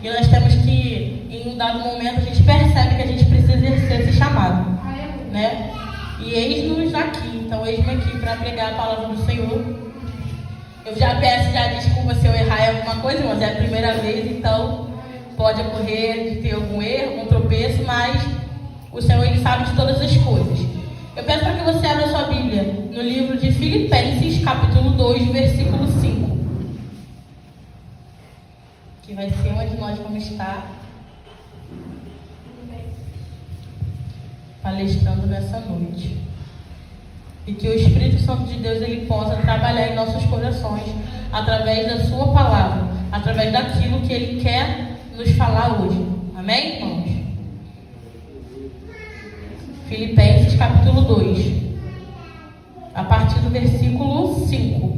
E nós temos que, em um dado momento, a gente percebe que a gente precisa exercer esse chamado, né? E eis-nos aqui, então eis-me aqui para pregar a palavra do Senhor. Eu já peço desculpa se eu errar em alguma coisa, mas é a primeira vez, então pode ocorrer de ter algum erro, algum tropeço, mas o Senhor, Ele sabe de todas as coisas. Eu peço para que você abra sua Bíblia no livro de Filipenses, capítulo 2, versículo 5. Que vai ser onde nós vamos estar palestrando nessa noite. E que o Espírito Santo de Deus ele possa trabalhar em nossos corações através da sua palavra, através daquilo que Ele quer nos falar hoje. Amém, irmãos? Filipenses capítulo 2, a partir do versículo 5.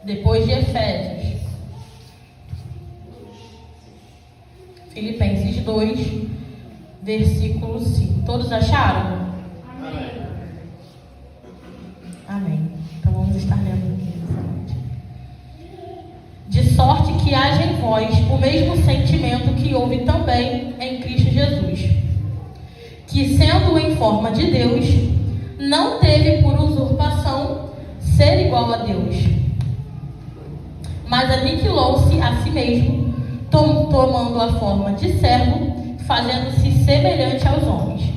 Depois de Efésios. Filipenses 2, versículo 5. Todos acharam? Amém. Amém. Então vamos estar lendo aqui. De sorte que haja em vós o mesmo sentimento que houve também em Cristo Jesus, que sendo em forma de Deus, não teve por usurpação ser igual a Deus, mas aniquilou-se a si mesmo, tomando a forma de servo, fazendo-se semelhante aos homens.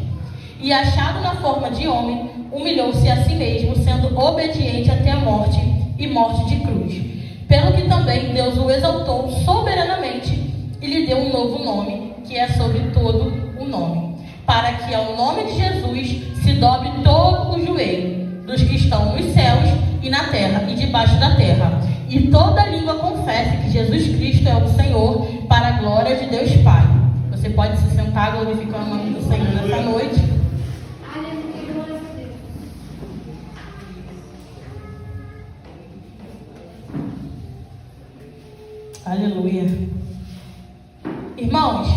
E achado na forma de homem, humilhou-se a si mesmo, sendo obediente até a morte, e morte de cruz. Pelo que também Deus o exaltou soberanamente, e lhe deu um novo nome, que é sobre todo o nome, para que ao nome de Jesus se dobre todo o joelho, dos que estão nos céus e na terra e debaixo da terra, e toda língua confesse que Jesus Cristo é o Senhor, para a glória de Deus Pai. Você pode se sentar glorificando o nome do Senhor nessa noite. Aleluia. Irmãos,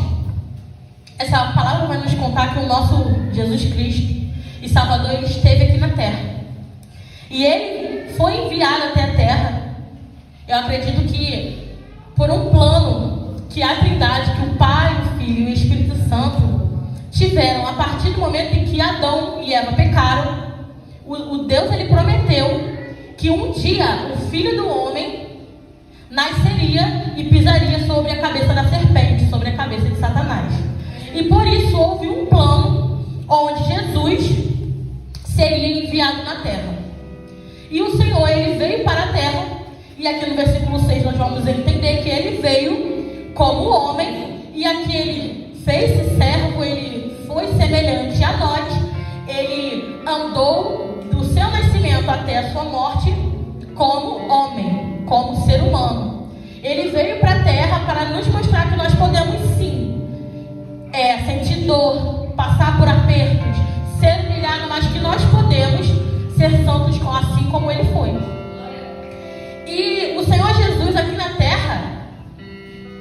essa palavra vai nos contar que o nosso Jesus Cristo e Salvador, Ele esteve aqui na terra. E Ele foi enviado até a terra. Eu acredito que por um plano que a Trindade, que o Pai, o Filho e o Espírito Santo tiveram a partir do momento em que Adão e Eva pecaram. O Deus, Ele prometeu que um dia o Filho do Homem nasceria e pisaria sobre a cabeça da serpente, sobre a cabeça de Satanás. E por isso houve um plano onde Jesus seria enviado na terra. E o Senhor, Ele veio para a terra, e aqui no versículo 6 nós vamos entender que Ele veio como homem, e aquele fez-se servo, Ele foi semelhante a nós, Ele andou do seu nascimento até a sua morte como homem, como ser humano. Ele veio para a terra para nos mostrar que nós podemos sim sentir dor, passar por apertos, ser humilhado, mas que nós podemos ser santos assim como Ele foi. E o Senhor Jesus aqui na terra,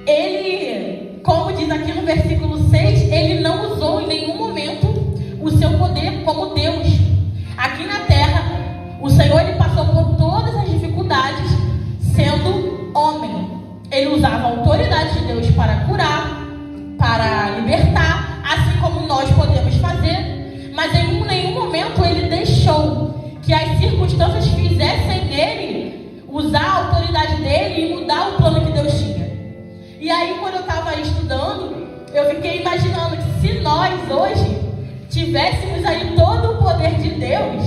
Ele, como diz aqui no versículo 6, Ele não usou em nenhum momento o seu poder como Deus. Aqui na terra, o Senhor, Ele passou por todas as dificuldades sendo homem. Ele usava a autoridade de Deus para curar, para libertar, assim como nós podemos fazer, mas em nenhum momento Ele deixou que as circunstâncias fizessem nele usar a autoridade dele e mudar o plano que Deus tinha. E aí, quando eu estava estudando, eu fiquei imaginando que se nós hoje tivéssemos aí todo o poder de Deus,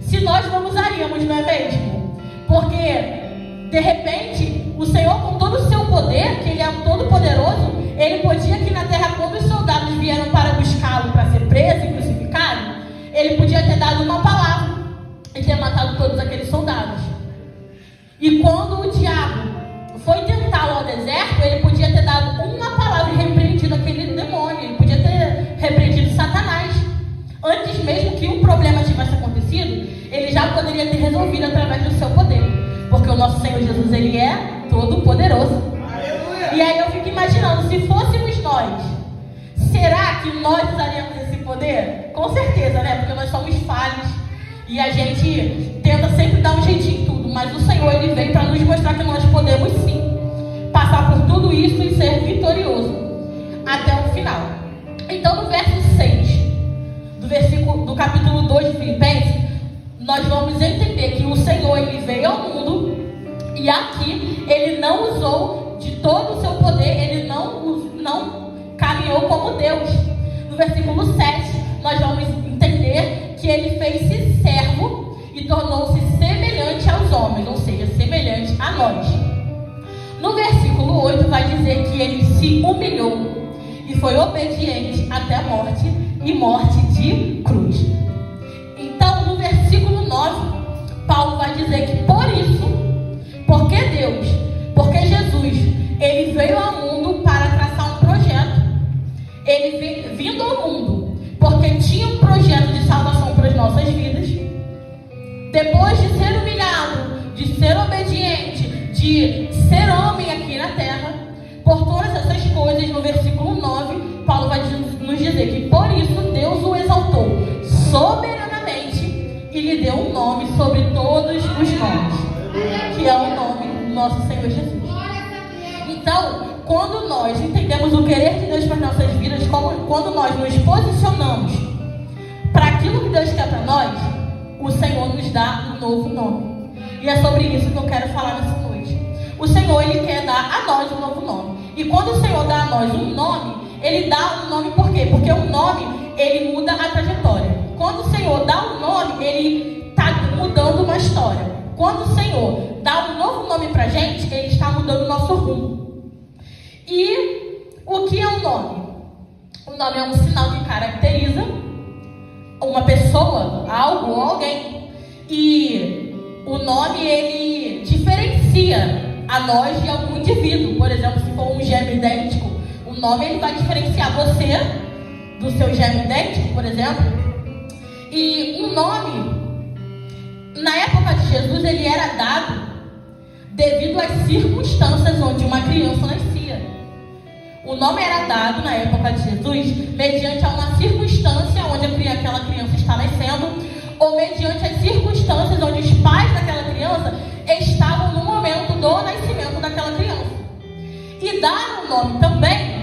se nós não usaríamos, não é mesmo? Porque de repente, o Senhor, com todo o seu poder, que Ele é todo poderoso, Ele podia aqui na terra, quando os soldados vieram para buscá-lo, para ser preso e crucificado, Ele podia ter dado uma palavra e ter matado todos aqueles soldados. E quando o diabo foi tentá-lo ao deserto, Ele podia ter dado uma palavra e repreendido aquele demônio. Ele podia ter repreendido Satanás. Antes mesmo que o problema tivesse acontecido, Ele já poderia ter resolvido através do seu poder. Porque o nosso Senhor Jesus, Ele é todo poderoso. E aí eu fico imaginando, se fôssemos nós, será que nós usaríamos esse poder? Com certeza, né? Porque nós somos falhos. E a gente tenta sempre dar um jeitinho em tudo, mas o Senhor, Ele veio para nos mostrar que nós podemos sim passar por tudo isso e ser vitorioso até o final. Então, no verso 6 do capítulo 2 de Filipenses, nós vamos entender que o Senhor, Ele veio ao mundo e aqui Ele não usou de todo o seu poder, Ele não caminhou como Deus. No versículo 7, nós vamos entender que Ele fez-se servo e tornou-se semelhante aos homens, ou seja, semelhante a nós. No versículo 8 vai dizer que Ele se humilhou e foi obediente até a morte e morte de cruz. Então, no versículo 9, Paulo vai dizer que porque Jesus, Ele veio ao mundo para traçar um projeto. Ele vindo ao mundo porque tinha um projeto de salvação para as nossas vidas. Depois de ser humilhado, de ser obediente, de ser homem aqui na terra, por todas essas coisas, no versículo 9, Paulo vai nos dizer que por isso Deus o exaltou soberanamente e lhe deu um nome sobre todos os nomes, que é o nome do nosso Senhor Jesus. Então, quando nós entendemos o querer de Deus para as nossas vidas, quando nós nos posicionamos para aquilo que Deus quer para nós, o Senhor nos dá um novo nome. E é sobre isso que eu quero falar nessa noite. O Senhor, Ele quer dar a nós um novo nome. E quando o Senhor dá a nós um nome, Ele dá um nome por quê? Porque o nome, ele muda a trajetória. Quando o Senhor dá um nome, Ele está mudando uma história. Quando o Senhor dá um novo nome para a gente, Ele está mudando o nosso rumo. E o que é um nome? O nome é um sinal que caracteriza uma pessoa, algo ou alguém. E o nome, ele diferencia a nós de algum indivíduo. Por exemplo, se for um gêmeo idêntico, o nome, ele vai diferenciar você do seu gêmeo idêntico, por exemplo. E um nome, na época de Jesus, ele era dado devido às circunstâncias onde uma criança nascia. O nome era dado na época de Jesus mediante a uma circunstância onde aquela criança está nascendo, ou mediante as circunstâncias onde os pais daquela criança estavam no momento do nascimento daquela criança. E dar um nome também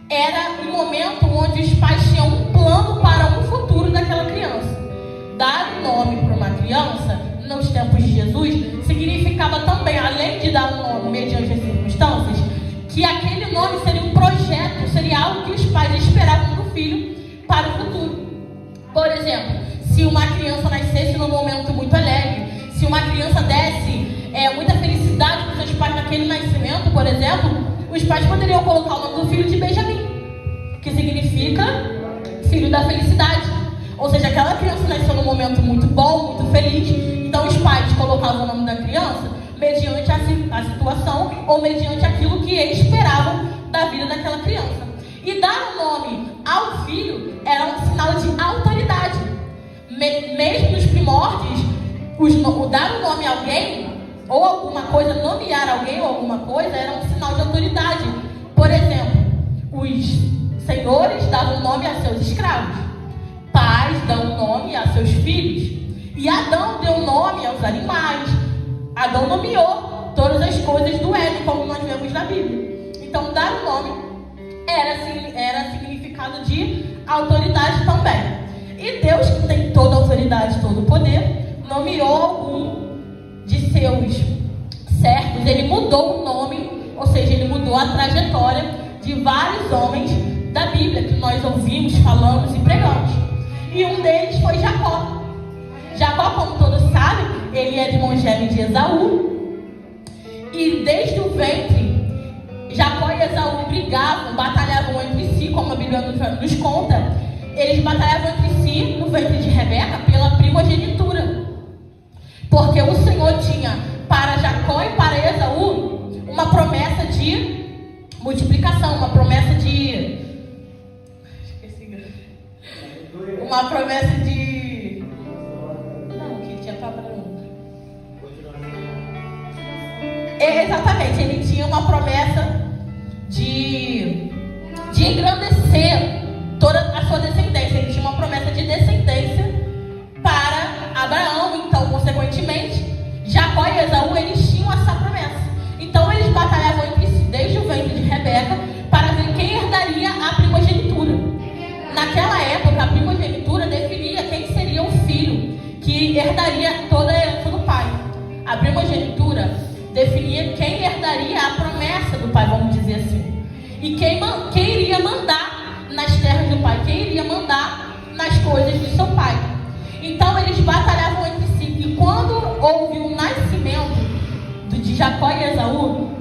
era um momento onde os pais tinham um plano para um futuro daquela criança. Dar um nome para uma criança, nos tempos de Jesus, significava também, além de dar um nome mediante as circunstâncias, que aquele nome seria um projeto, seria algo que os pais esperavam do filho para o futuro. Por exemplo, se uma criança nascesse num momento muito alegre, se uma criança desse muita felicidade para os seus pais naquele nascimento, por exemplo, os pais poderiam colocar o nome do filho de Benjamim, que significa filho da felicidade. Ou seja, aquela criança nasceu num momento muito bom, muito feliz, então os pais colocavam o nome da criança mediante a situação ou mediante aquilo que eles esperavam da vida daquela criança. E dar um nome ao filho era um sinal de autoridade. Mesmo nos primórdios, dar um nome a alguém, ou alguma coisa, nomear alguém ou alguma coisa, era um sinal de autoridade. Por exemplo, os senhores davam nome a seus escravos, pais dão nome a seus filhos, e Adão deu nome aos animais. Adão nomeou todas as coisas do Éden, como nós vemos na Bíblia. Então, dar um nome era significado de autoridade também. E Deus, que tem toda a autoridade, todo o poder, nomeou algum de seus servos. Ele mudou o nome, ou seja, ele mudou a trajetória de vários homens da Bíblia, que nós ouvimos, falamos e pregamos. E um deles foi Jacó. Jacó, como todos sabem, ele é irmão gêmeo de Esaú. E desde o ventre, Jacó e Esaú brigavam, batalhavam entre si, como a Bíblia nos conta. Eles batalhavam entre si no ventre de Rebeca pela primogenitura. Porque o Senhor tinha para Jacó e para Esaú uma promessa de multiplicação, uma promessa de... Uma promessa de... Não, que tinha palavra não. Exatamente, ele tinha uma promessa de engrandecer toda a sua descendência. Ele tinha uma promessa de descendência para consequentemente, Jacó e Esaú, eles tinham essa promessa. Então eles batalhavam entre si, desde o ventre de Rebeca, para ver quem herdaria a primogenitura. Naquela época, a primogenitura definia quem seria o filho que herdaria toda a herança do pai. A primogenitura definia quem herdaria a promessa do pai, vamos dizer assim. E quem iria mandar nas terras do pai, quem iria mandar nas coisas do seu pai. Então eles batalhavam entre si. E quando houve o nascimento de Jacó e Esaú,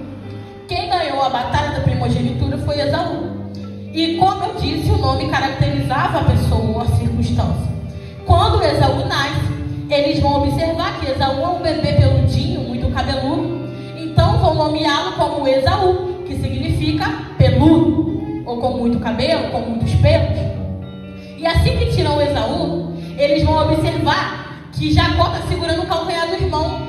quem ganhou a batalha da primogenitura foi Esaú. E como eu disse, o nome caracterizava a pessoa ou a circunstância. Quando Esaú nasce, eles vão observar que Esaú é um bebê peludinho, muito cabeludo. Então vão nomeá-lo como Esaú, que significa peludo, ou com muito cabelo, com muitos pelos. E assim que tiram Esaú, eles vão observar que Jacó está segurando o calcanhar do irmão.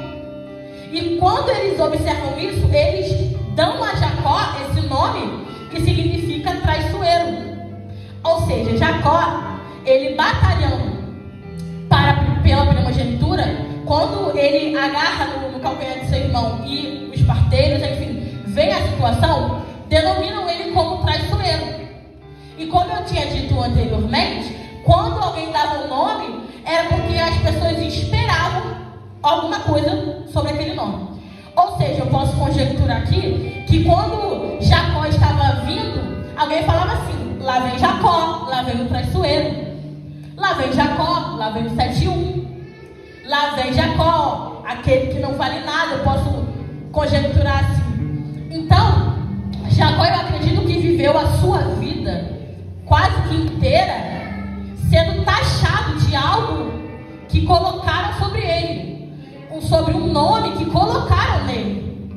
E quando eles observam isso, eles dão a Jacó esse nome que significa traiçoeiro. Ou seja, Jacó, ele batalhando pela primogenitura, quando ele agarra no calcanhar de seu irmão e os parteiros, enfim, vem a situação, denominam ele como traiçoeiro. E como eu tinha dito anteriormente, quando alguém dava um nome, era porque as pessoas esperavam alguma coisa sobre aquele nome. Ou seja, eu posso conjecturar aqui que quando Jacó estava vindo, alguém falava assim: lá vem Jacó, lá vem o traiçoeiro. Lá vem Jacó, lá vem o 7-1. Lá vem Jacó, aquele que não vale nada. Eu posso conjecturar assim. Então, Jacó, eu acredito que viveu a sua vida quase que inteira sendo taxado de algo que colocaram sobre ele, sobre um nome que colocaram nele.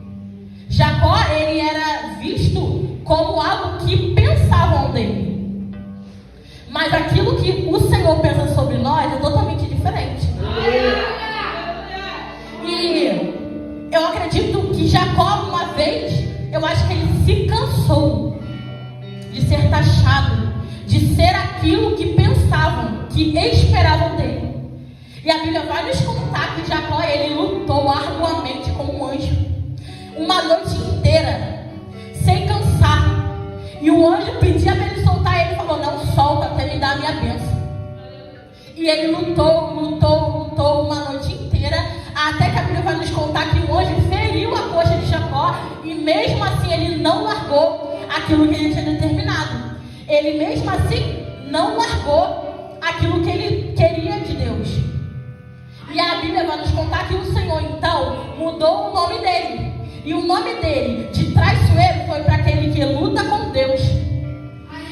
Jacó, ele era visto como algo que pensavam dele. Mas aquilo que o Senhor pensa sobre nós é totalmente diferente. E eu acredito que Jacó, uma vez, eu acho que ele se cansou de ser taxado, de ser aquilo que pensavam, que esperavam dele. E a Bíblia vai nos contar que Jacó, ele lutou arduamente como um anjo, uma noite inteira, sem cansar. E o anjo pedia para ele soltar, ele falou: não solta até me dar a minha bênção. E ele lutou uma noite inteira, até que a Bíblia vai nos contar que o anjo feriu a coxa de Jacó, e mesmo assim ele não largou aquilo que ele tinha determinado. Ele mesmo assim não largou aquilo que ele queria de Deus. E a Bíblia vai nos contar que o Senhor então mudou o nome dele. E o nome dele de traiçoeiro foi para aquele que luta com Deus.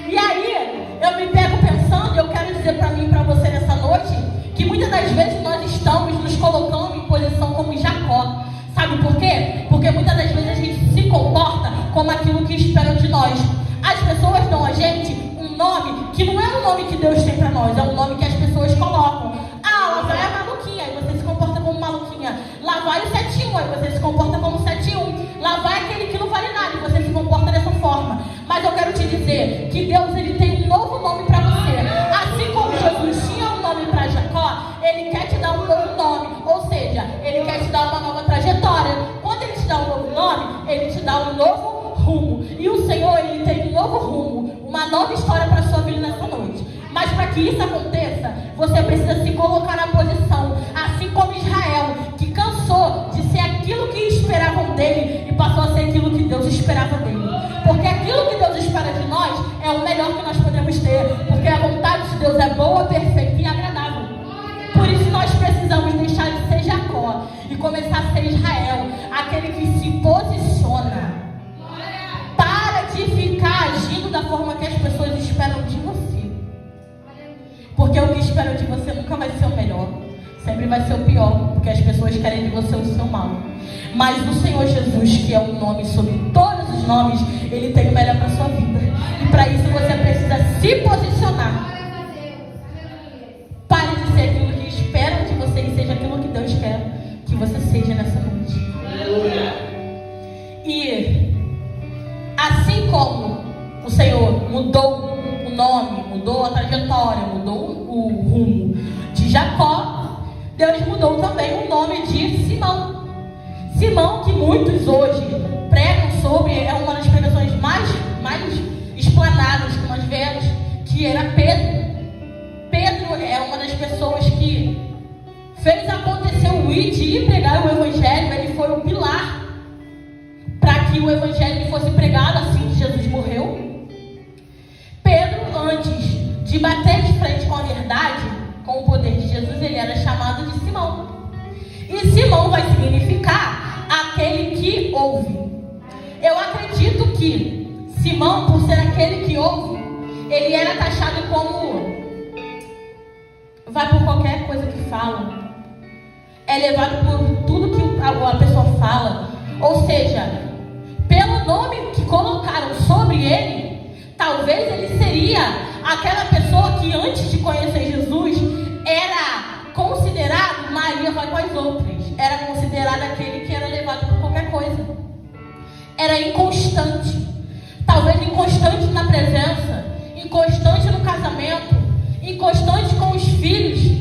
E aí eu me pego pensando, eu quero dizer para mim e para você nessa noite, que muitas das vezes nós estamos nos colocando em posição como Jacó. Sabe por quê? Porque muitas das vezes a gente se comporta como aquilo que esperam de nós. As pessoas dão a gente um nome que não é um nome que Deus tem para nós, é um nome que as pessoas colocam. Ah, lá vai a maluquinha, aí você se comporta como maluquinha. Lá vai o 7-1, aí você se comporta como 7-1. Lá vai aquele que não vale nada, e você se comporta dessa forma. Mas eu quero te dizer que Deus, ele tem um novo nome para você. Assim como Jesus tinha um nome para Jacó, ele quer te dar um novo nome. Ou seja, ele quer te dar uma nova trajetória. Quando ele te dá um novo nome, ele te dá um novo rumo. E o Senhor, ele tem um novo rumo, uma nova história para a sua vida nessa noite. Mas para que isso aconteça, você precisa se colocar na posição, assim como Israel, que cansou de ser aquilo que esperavam dele e passou a ser aquilo que Deus esperava dele. Porque aquilo que Deus espera de nós é o melhor que nós podemos ter, porque a vontade de Deus é boa, perfeita e agradável. Por isso nós precisamos deixar de ser Jacó e começar a ser Israel, aquele que se posiciona. Para de ficar agindo da forma que as pessoas esperam de você. Porque o que esperam de você nunca vai ser o melhor. Sempre vai ser o pior. Porque as pessoas querem de você o seu mal. Mas o Senhor Jesus, que é um nome sobre todos os nomes, ele tem o melhor para a sua vida. E para isso você precisa se posicionar. Pare de ser aquilo que esperam de você e seja aquilo que Deus quer que você seja nessa noite. E assim como o Senhor mudou o nome, mudou a trajetória, mudou o rumo de Jacó, Deus mudou também o nome de Simão. Simão, que muitos hoje pregam sobre, é uma das pregações mais explanadas que nós vemos, que era Pedro. Pedro é uma das pessoas que fez acontecer o ir pregar o evangelho. Ele foi um pilar para que o evangelho fosse pregado assim que Jesus morreu. Pedro, antes de bater de frente com a verdade, com o poder de Jesus, ele era chamado de Simão. E Simão vai significar aquele que ouve. Eu acredito que Simão, por ser aquele que ouve, ele era taxado como vai por qualquer coisa que fala, é levado por tudo que a pessoa fala. Ou seja, pelo nome que colocaram sobre ele, talvez ele seria aquela pessoa que antes de conhecer Jesus era considerado Maria vai com as outras, era considerado aquele que era levado por qualquer coisa, era inconstante, talvez inconstante na presença, inconstante no casamento, inconstante com os filhos.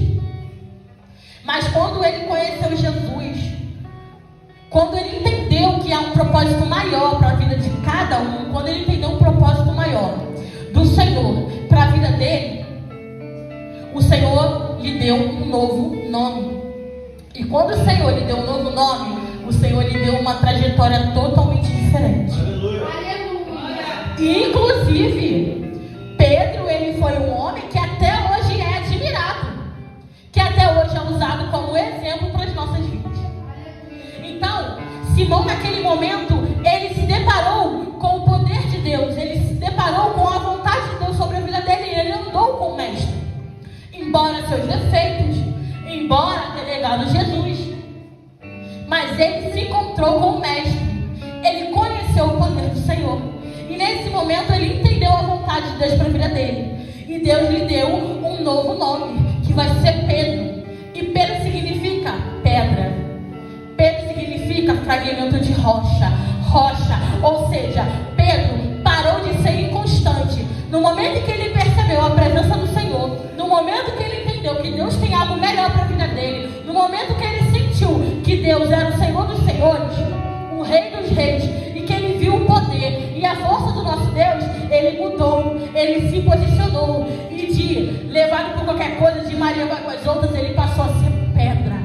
Mas quando ele conheceu Jesus, quando ele entendeu que há um propósito maior para a vida de cada um, quando ele entendeu um propósito maior do Senhor para a vida dele, o Senhor lhe deu um novo nome. E quando o Senhor lhe deu um novo nome, o Senhor lhe deu uma trajetória totalmente diferente. Aleluia. E, inclusive, Pedro, ele foi um homem que até hoje é admirado, que até hoje é usado como exemplo para as nossas vidas. Então, Simão, naquele momento, ele se deparou com o poder de Deus, ele se deparou com a vontade de Deus sobre a vida dele, e ele andou com o Mestre. Embora seus defeitos, embora ter negado Jesus, mas ele se encontrou com o Mestre, ele conheceu o poder do Senhor, e nesse momento ele entendeu a vontade de Deus para a vida dele, e Deus lhe deu um novo nome, que vai ser Pedro. E Pedro significa pedra, Pedro significa fragmento de rocha, ou seja, Pedro parou de ser inconstante. No momento que ele percebeu a presença do Senhor, no momento que ele entendeu que Deus tem algo melhor para a vida dele, no momento que ele sentiu que Deus era o Senhor dos Senhores, o Rei dos Reis, e que ele viu o poder e a força do nosso Deus, ele mudou, ele se posicionou, e de levado por qualquer coisa, de Maria vai com as outras, ele passou a ser pedra,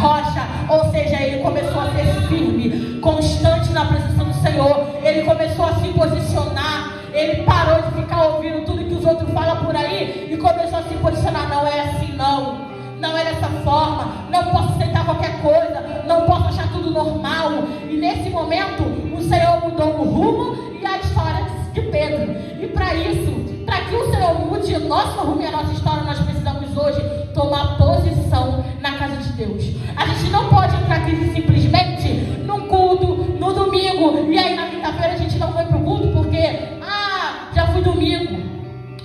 rocha, ou seja, ele começou a ser firme, constante na presença do Senhor, ele começou a se posicionar, ele parou de ficar ouvindo tudo que os outros falam por aí, e começou a se posicionar. Não é assim, não é dessa forma, não posso aceitar qualquer coisa, não posso achar tudo normal. E nesse momento, o Senhor mudou o rumo e a história de Pedro. E para isso, para que o Senhor mude o nosso rumo e a nossa história, nós precisamos hoje tomar posição na casa de Deus. A gente não pode entrar aqui simplesmente num culto, no domingo, e aí na quinta-feira a gente não foi pro culto porque, já fui domingo.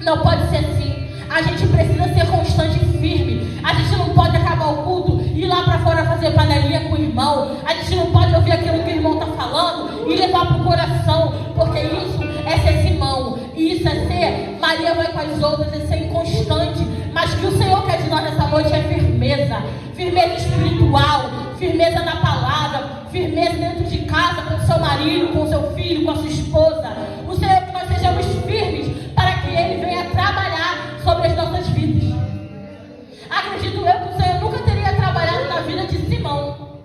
Não pode ser assim. A gente precisa ser constante e firme. A gente não pode acabar o culto e ir lá para fora fazer panelinha com o irmão. A gente não pode ouvir aquilo que o irmão está falando e levar para o coração, porque isso é ser Simão, e isso é ser Maria vai com as outras, é ser inconstante. Mas o que o Senhor quer de nós nessa noite é firmeza, firmeza espiritual, firmeza na palavra, firmeza dentro de casa, com o seu marido, com o seu filho, com a sua esposa. O Senhor quer que nós sejamos firmes para que Ele venha trabalhar sobre as nossas vidas. Acredito eu que o Senhor nunca teria trabalhado na vida de Simão,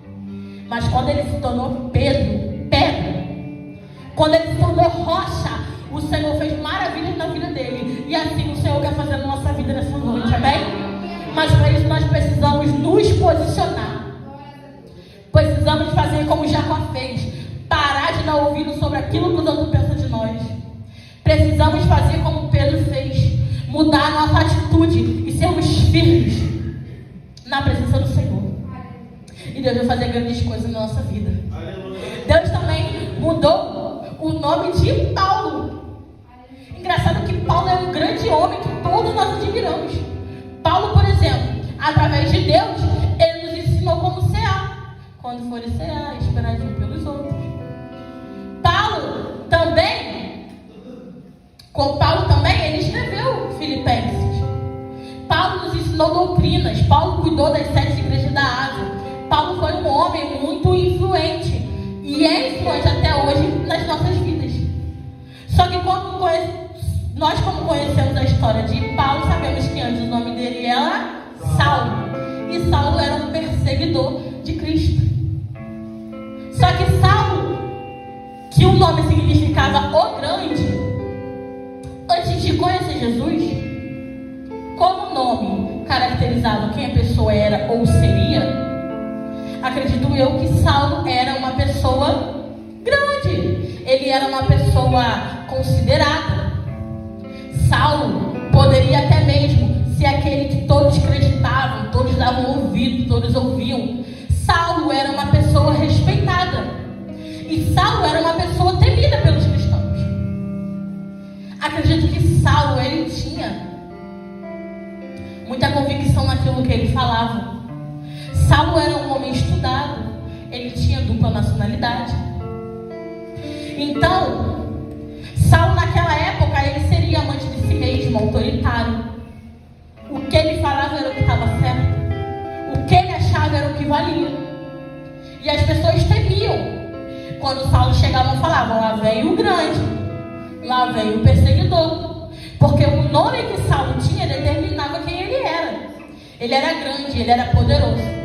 mas quando ele se tornou pedra, quando ele se tornou rocha, o Senhor fez maravilhas na vida dele. E assim o Senhor quer fazer na nossa vida nessa noite, amém? Mas para isso nós precisamos nos posicionar. Precisamos fazer como Jacó fez, parar de dar ouvido sobre aquilo que os outros pensam de nós. Precisamos fazer como Pedro fez, mudar a nossa atitude e sermos firmes na presença do Senhor. E Deus vai fazer grandes coisas na nossa vida. Deus também mudou o nome de Paulo. Engraçado que Paulo é um grande homem que todos nós admiramos. Paulo, por exemplo, através de Deus, ele nos ensinou como cear. Quando for cear, esperadinho pelos outros. Com Paulo também, ele escreveu Filipenses. Paulo nos ensinou doutrinas. Paulo cuidou das 7 igrejas da Ásia. Paulo foi um homem muito influente e é influente até hoje nas nossas vidas. Só que nós, como conhecemos a história de Paulo, sabemos que antes o nome dele era Saulo. E Saulo era um perseguidor de Cristo. Só que Saulo, que o nome significava o grande, antes de conhecer Jesus, como o nome caracterizava quem a pessoa era ou seria, acredito eu que Saulo era uma pessoa grande. Ele era uma pessoa considerada. Saulo poderia até mesmo ser aquele que todos acreditavam, todos davam ouvido, todos ouviam. Saulo era uma pessoa respeitada. E Saulo era uma pessoa temida pelos cristãos. Acredito que Saulo, ele tinha muita convicção naquilo que ele falava. Saulo era um homem estudado. Ele tinha dupla nacionalidade. Então, Saulo naquela época, ele seria amante de si mesmo, autoritário. O que ele falava era o que estava certo. O que ele achava era o que valia. E as pessoas temiam quando Saulo chegava e falava: lá vem o grande, lá vem o perseguidor. Porque o nome que Saulo tinha determinava quem ele era. Ele era grande, ele era poderoso.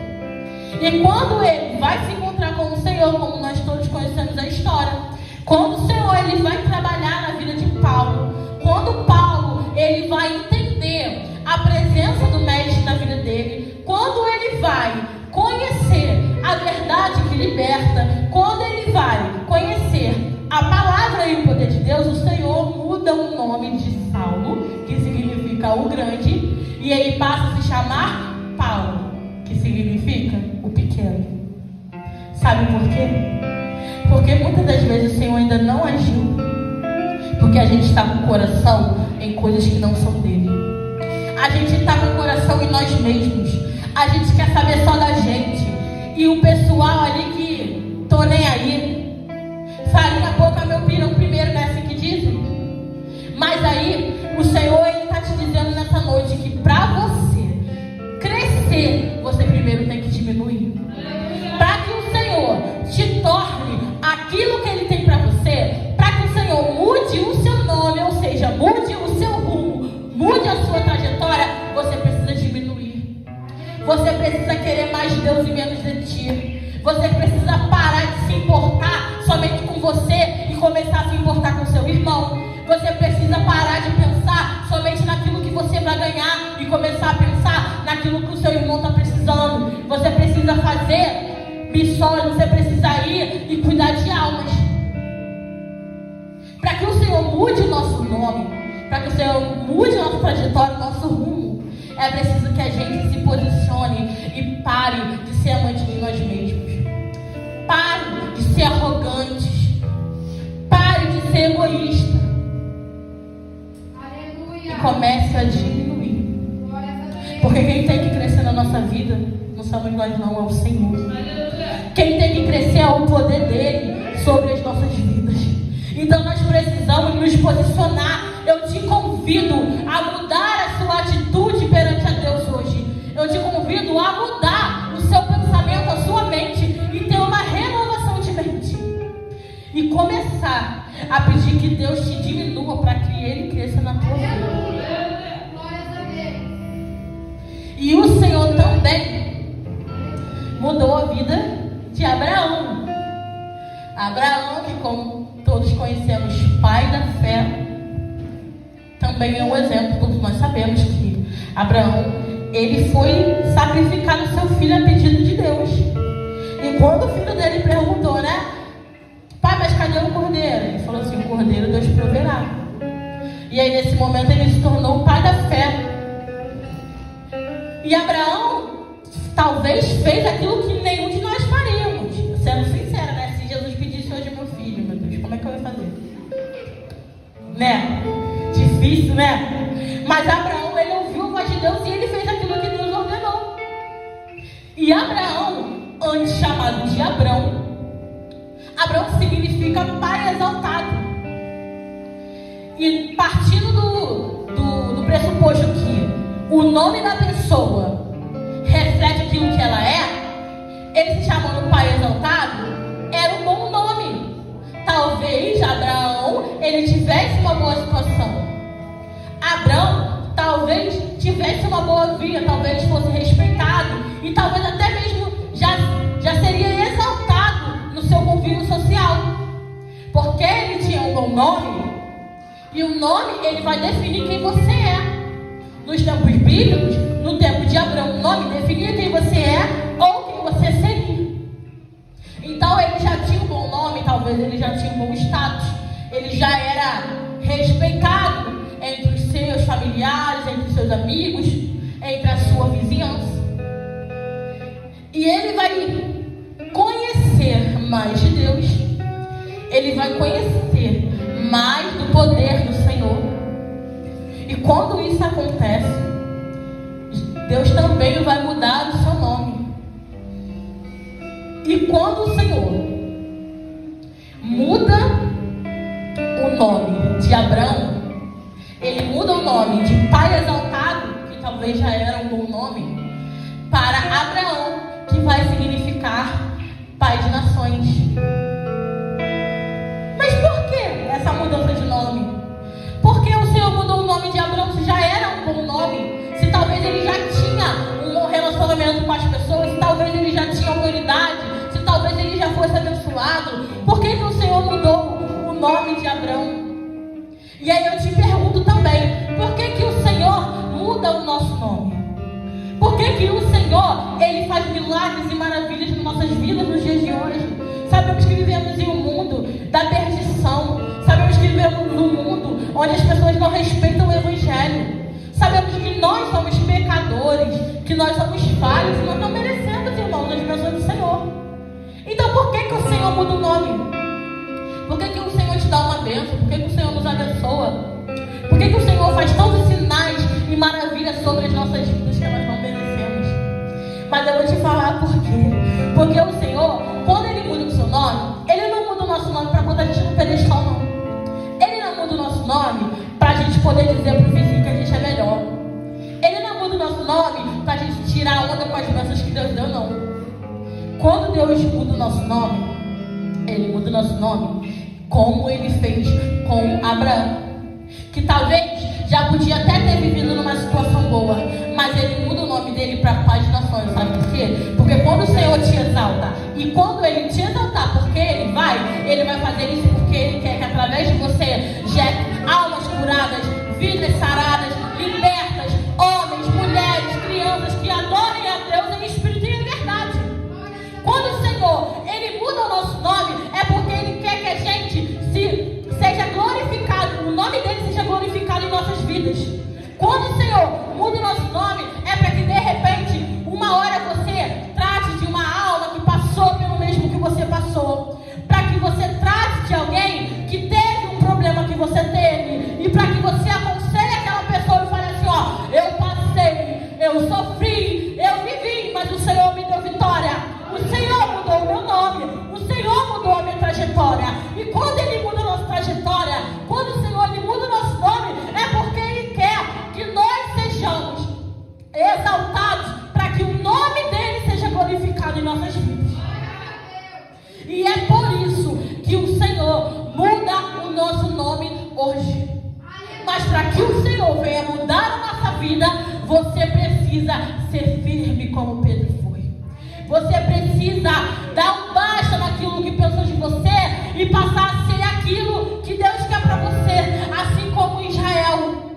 E quando ele vai se encontrar com o Senhor, como nós todos conhecemos a história, quando o Senhor ele vai trabalhar na vida de Paulo, quando Paulo ele vai entender a presença do Mestre na vida dele, quando ele vai conhecer a verdade que liberta, quando ele vai conhecer a palavra e o poder de Deus, o Senhor muda o nome de Saulo, que significa o grande, e ele passa a se chamar Paulo, que significa o pequeno. Sabe por quê? Porque muitas das vezes o Senhor ainda não agiu, porque a gente está com o coração em coisas que não são dele. A gente está com o coração em nós mesmos. A gente quer saber só da gente. E o pessoal ali que tô nem aí, farinha pouca meu pirão primeiro, não é assim que dizem? Mas aí o Senhor ele está te dizendo nessa noite que para você crescer, você primeiro tem que diminuir. Para que o Senhor te torne aquilo que ele tem para você, para que o Senhor mude o seu nome, ou seja, mude o seu rumo, mude a sua trajetória, você precisa diminuir. Você precisa querer mais de Deus e menos de ti. Você precisa parar de se importar somente com você e começar a se importar com seu irmão. Você precisa parar de pensar somente naquilo que você vai ganhar e começar a pensar naquilo que o seu irmão está precisando. Você precisa fazer missões, você precisa ir e cuidar de almas. Para que o Senhor mude o nosso nome, para que o Senhor mude a nossa trajetória, o nosso rumo, é preciso que a gente se posicione e pare de ser amante de nós mesmos. Pare de ser arrogantes. Pare de ser egoísta. Aleluia. E comece a diminuir. Porque quem tem que crescer na nossa vida não somos nós não, é o Senhor. Aleluia. Quem tem que crescer é o poder dele sobre as nossas vidas. Então nós precisamos nos posicionar. Eu te convido a mudar a sua atitude perante a Deus hoje. Eu te convido a mudar o seu pensamento, a sua mente e ter uma renovação de mente. E começar a pedir que Deus te diminua para que Ele cresça na tua vida. E o Senhor também mudou a vida de Abraão. Abraão, que como todos conhecemos, pai da fé, também é um exemplo. Todos nós sabemos que Abraão, ele foi sacrificar o seu filho a pedido de Deus. E quando o filho dele perguntou, né? Pai, mas cadê o cordeiro? Ele falou assim: o cordeiro Deus proverá. E aí nesse momento ele se tornou o pai da fé. E Abraão talvez fez aquilo que nenhum de nós faríamos. Sendo sincera, né? Se Jesus pedisse hoje meu filho, meu Deus, como é que eu ia fazer? Né? Difícil, né? Mas Abraão, ele ouviu a voz de Deus e ele fez aquilo que Deus ordenou. E Abraão, antes chamado de Abrão, Abrão significa pai exaltado. E partindo do pressuposto que o nome da pessoa pessoa reflete aquilo que ela é, ele se chamando pai exaltado, era um bom nome. Talvez Abraão, ele tivesse uma boa situação. Abraão, talvez tivesse uma boa vida, talvez fosse respeitado e talvez até mesmo já seria exaltado no seu convívio social, porque ele tinha um bom nome. E o nome, ele vai definir quem você é. Nos tempos bíblicos, no tempo de Abraão, o nome definia quem você é ou quem você seria. Então ele já tinha um bom nome, talvez ele já tinha um bom status, ele já era respeitado entre os seus familiares, entre os seus amigos, entre a sua vizinhança. E ele vai conhecer mais de Deus, ele vai conhecer mais do poder do Senhor. E quando isso acontece, Deus também vai mudar o seu nome. E quando o Senhor muda o nome de Abraão, ele muda o nome de pai exaltado, que talvez já era um bom nome, para Abraão, que vai significar pai de nações. Mas por que essa mudança de nome? Porque o Senhor mudou o nome de Abraão, se já era um bom nome, se talvez ele já tinha um relacionamento com as pessoas, se talvez ele já tinha autoridade, se talvez ele já fosse abençoado, por que o Senhor mudou o nome de Abraão? E aí eu te pergunto também, por que o Senhor muda o nosso nome? Por que o Senhor, ele faz milagres e maravilhas nas nossas vidas nos dias de hoje? Sabemos que vivemos em um mundo da perdição. Sabemos que vivemos num mundo onde as pessoas não respeitam o Evangelho. Sabemos que nós somos pecadores, que nós somos falhos e nós não merecemos, irmãos, as bênçãos do Senhor. Então por que o Senhor muda o nome? Por que o Senhor te dá uma bênção? Por que o Senhor nos abençoa? Por que o Senhor faz tantos sinais e maravilhas sobre as nossas vidas que nós não merecemos? Mas eu vou te falar por quê. Porque o Senhor, quando Ele muda o seu nome, Ele não muda o nosso nome para botar a gente no pedestal, não. Ele não muda o nosso nome para a gente poder dizer para o vizinho que a gente é melhor. Ele não muda o nosso nome para a gente tirar onda com as bênçãos que Deus deu, não. Quando Deus muda o nosso nome, Ele muda o nosso nome como Ele fez com Abraão, que talvez já podia até ter vivido numa situação boa, mas Ele muda o nome dele para pai de nações. Sabe por quê? Porque quando o Senhor te exalta, e quando Ele te exaltar, porque Ele vai fazer isso porque Ele quer que através de você gere almas curadas, vidas saradas, libertas, homens, mulheres, crianças que adorem a Deus em espírito e em verdade. Quando o Senhor, Ele muda o nosso nome, é porque Ele quer que a gente seja glorificado, o nome dele seja glorificado em nossas vidas. Quando o Senhor muda o nosso nome, é para que de repente, uma hora você trate de uma alma que passou pelo mesmo que você passou, para que você trate de alguém que teve um problema que você teve, e para que você aconselhe aquela pessoa e fale assim: ó, eu passei, eu sofri, eu vivi, mas o Senhor me deu vitória. O Senhor mudou o meu nome, o Senhor mudou a minha trajetória. E quando Ele muda a nossa trajetória, quando o Senhor Ele muda o nosso nome, é porque Ele quer que nós sejamos exaltados, para que o nome dEle seja glorificado em nossas vidas. E é por isso que o Senhor muda o nosso nome hoje. Mas para que o Senhor venha mudar a nossa vida, você precisa ser firme como Pedro foi. Você precisa dar um basta naquilo que pensou de você e passar a ser aquilo que Deus quer para você, assim como Israel.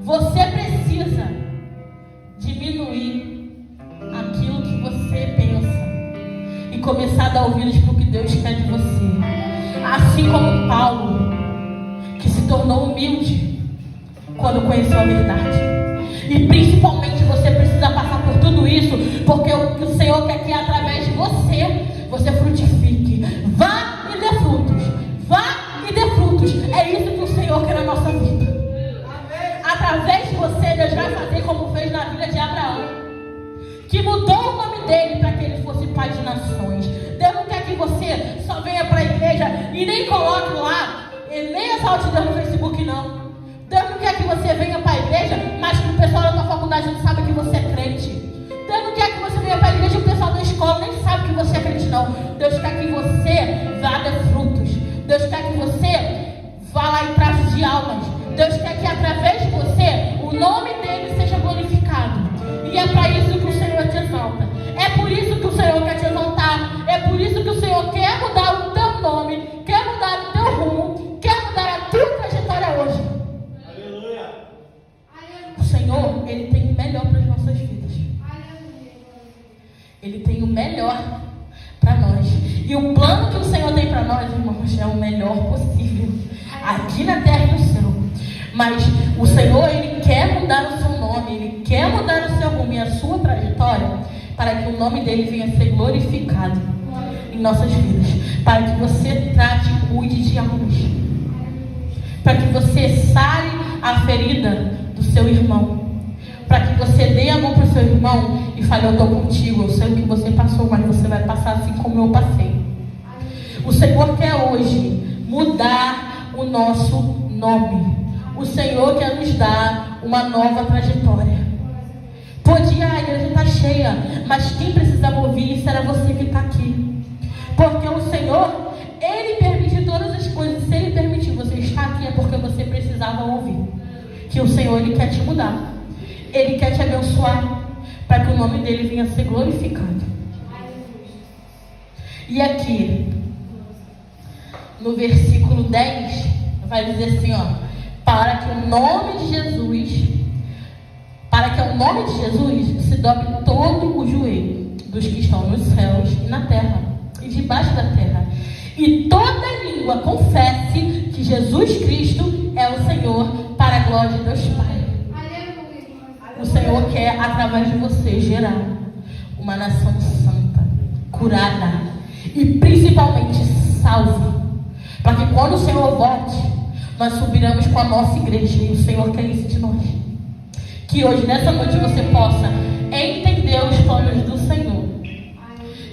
Você precisa diminuir aquilo que você pensa e começar a dar ouvidos para o que Deus quer de você. Assim como Paulo, que se tornou humilde quando conheceu a verdade. E principalmente você precisa passar por tudo isso, porque o Senhor quer que através de você frutifique. Vá e dê frutos. Vá e dê frutos. É isso que o Senhor quer na nossa vida. Através de você, Deus vai fazer como fez na vida de Abraão, que mudou o nome dele para que ele fosse pai de nações. Deus não quer que você só venha para a igreja e nem coloque lá, e nem exalte Deus no Facebook, não. Deus não quer que que você venha para a igreja, mas que o pessoal da tua faculdade não sabe que você é crente. Deus não quer que você venha para a igreja e o pessoal da escola nem sabe que você é crente, não. Deus quer que você vá dar frutos. Deus quer que você vá lá em tráfico de almas. Deus quer que através de você o nome dele seja glorificado. E é para isso que o Senhor te exalta. É por isso que o Senhor quer te exaltar. É por isso que o Senhor quer mudar o teu nome, quer mudar o teu rumo, quer mudar a tua trajetória hoje. Aleluia. O Senhor, Ele tem o melhor para as nossas vidas. Ele tem o melhor para nós. E o plano que o Senhor tem para nós, irmãos, é o melhor possível. Aqui na terra e no céu. Mas o Senhor, Ele quer mudar o seu nome. Ele quer mudar o seu rumo e a sua trajetória, para que o nome dele venha a ser glorificado em nossas vidas. Para que você trate e cuide de almas. Para que você sare a ferida do seu irmão. Para que você dê a mão para o seu irmão e fale: eu estou contigo, eu sei o que você passou, mas você vai passar assim como eu passei. O Senhor quer hoje mudar o nosso nome. O Senhor quer nos dar uma nova trajetória. Podia, a igreja está cheia, mas quem precisava ouvir isso era você que está aqui. Porque o Senhor, Ele permite todas as coisas. Se Ele permitir você estar aqui, é porque você precisava ouvir. Que o Senhor, Ele quer te mudar. Ele quer te abençoar, para que o nome dele venha a ser glorificado. E aqui, no versículo 10, vai dizer assim, ó: para que o nome de Jesus, para que ao nome de Jesus se dobre todo o joelho dos que estão nos céus e na terra, e debaixo da terra, e toda língua confesse que Jesus Cristo é o Senhor, para a glória de Deus Pai. O Senhor quer, através de você, gerar uma nação santa, curada e principalmente salva, para que quando o Senhor volte, nós subiremos com a nossa igreja. E o Senhor quer isso de nós. Que hoje, nessa noite, você possa entender os planos do Senhor.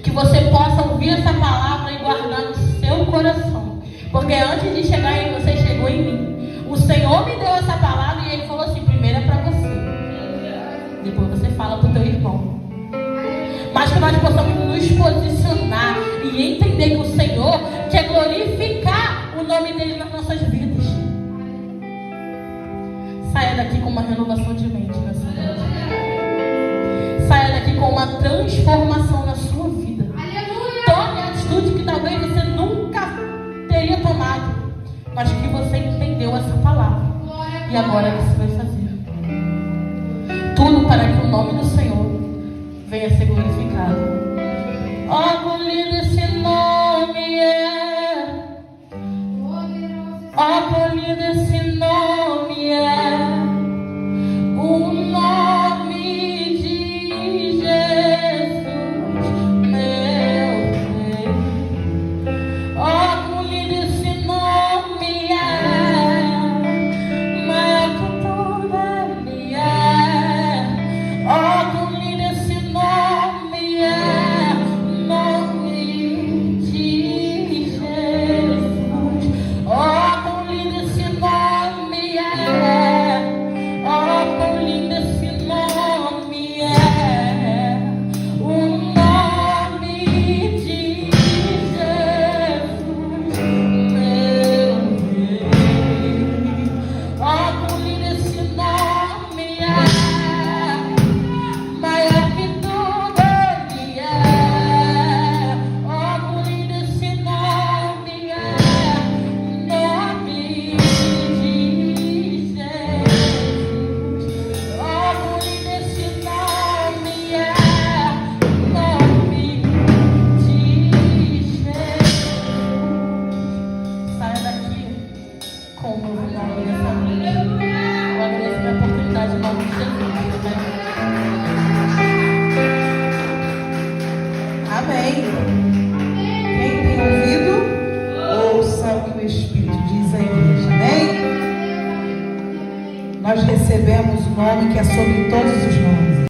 Que você possa ouvir essa palavra e guardar no seu coração. Porque antes de chegar em você, chegou em mim. O Senhor me deu essa palavra e Ele falou assim: primeiro é para você. Depois você fala para o teu irmão. Mas que nós possamos nos posicionar e entender que o Senhor quer glorificar o nome dele nas nossas vidas. Saia daqui com uma renovação de mente nessa noite. Saia daqui com uma transformação na sua vida. Tome a atitude que talvez você nunca teria tomado, mas que você entendeu essa palavra. E agora você vai fazer. Tudo para que o nome do Senhor venha a ser glorificado. Oh, quão lindo esse nome é. Oh, quão lindo esse nome é. O nome de Jesus, meu Deus. Oh, quão lindo esse nome é. Maior que tudo ele é. Oh, quão lindo esse nome é. Nome de Jesus. Oh, quão lindo esse nome é. Oh, quão lindo esse nome é. O nome de Jesus, meu Deus. Oh, quão lindo esse nome é. Maior que tudo ele é. Oh, quão lindo esse nome é. Nome de Jesus. Oh, quão lindo esse nome é. Nome de Jesus. Saia daqui com o novo nome dessa noite. Eu agradeço a oportunidade em nome de Jesus. Amém. Quem tem ouvido, ouça o que o Espírito diz à igreja. Amém? Nós recebemos o nome que é sobre todos os nomes.